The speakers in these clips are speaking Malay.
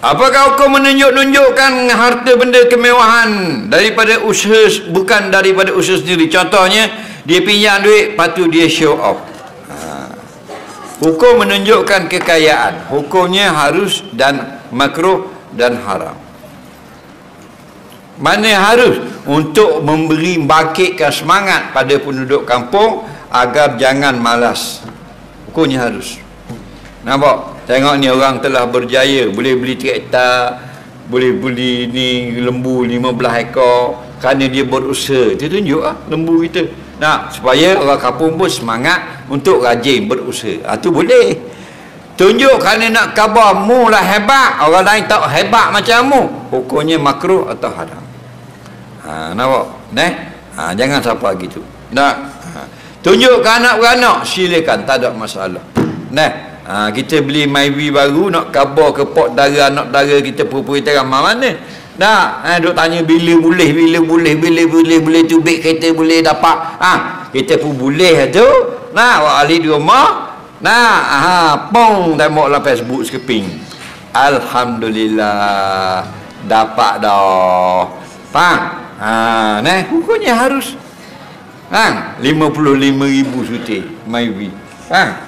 Apakah hukum menunjukkan harta benda kemewahan daripada usaha, bukan daripada usaha sendiri? Contohnya, dia pinjam duit, lepas tu dia show off. Hukum menunjukkan kekayaan, hukumnya harus dan makruh dan haram. Mana harus? Untuk memberi, bangkitkan semangat pada penduduk kampung agar jangan malas. Hukumnya harus. Nampak? Tengok ni orang telah berjaya, boleh beli traktor, boleh beli ni lembu 15 ekor kerana dia berusaha. Dia tunjuk lembu kita. Nah, supaya orang kampung pun semangat untuk rajin berusaha. Itu boleh. Tunjuk kerana nak khabar mu lah hebat, orang lain tak hebat macam mu. Hukumnya makruh atau haram. Nampak? Jangan siapa gitu. Tunjuk ke anak-beranak, silakan, tak ada masalah. Kita beli Myvi baru, nak khabar ke port dara anak dara kita pura-pura ramah mana. Duk tanya bila boleh tubik kereta boleh dapat. Kita pun boleh tu. Awak ahli di rumah. Pong temboklah Facebook sekeping. Alhamdulillah dapat dah. Faham? Hukumnya harus. 55,000 suti Myvi.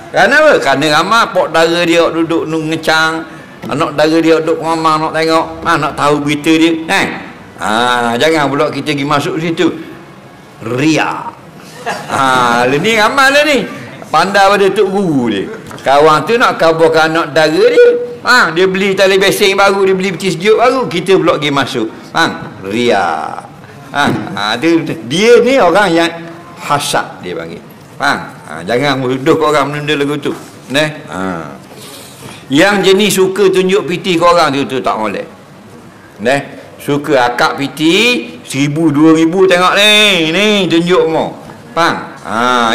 Kenapa? Kerana ramai pok dara dia duduk ngecang, anak dara dia duduk ngomong, nak tengok, nak tahu berita dia. Jangan pula kita pergi masuk situ. Ria. Ni ramai lah ni. Pandai pada tok guru dia. Kawan tu nak kabarkan anak dara dia. Dia beli tali besing baru, dia beli peti sejuk baru, kita pula pergi masuk. Ria. Dia ni orang yang hasad dia panggil. Jangan menuduh orang menunda lagu tu. Yang jenis suka tunjuk piti ke orang tu tak boleh. Suka akak piti 1,000 2,000 tengok ni tunjuk mau.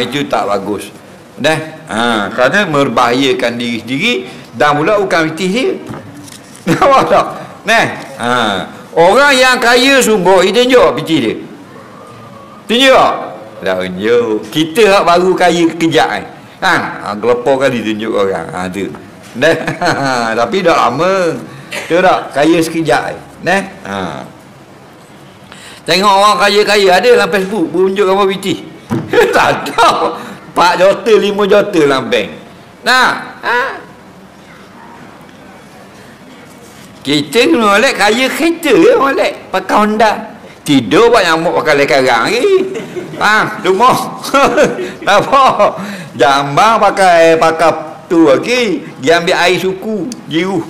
Itu tak bagus. Kerana membahayakan diri sendiri dan pula bukan piti dia. Nampak tak? Orang yang kaya sungguh dia tunjuk piti dia. Tunjuk. Dah tunjuk. Kita hak baru kaya kejap gelepar kali tunjuk orang. Tu. Tapi dah lama. Tu tak kaya sekejap. Tengok orang kaya-kaya ada dalam Facebook tunjuk gambar piti. Tak tahu. 4 juta 5 juta dalam bank. Kita molek kaya kereta molek pakai Honda. Tidur buat nyamuk pakai lekarang lagi. Rumah. Nampak? Jambang pakai tu lagi. Dia ambil air suku, jiru.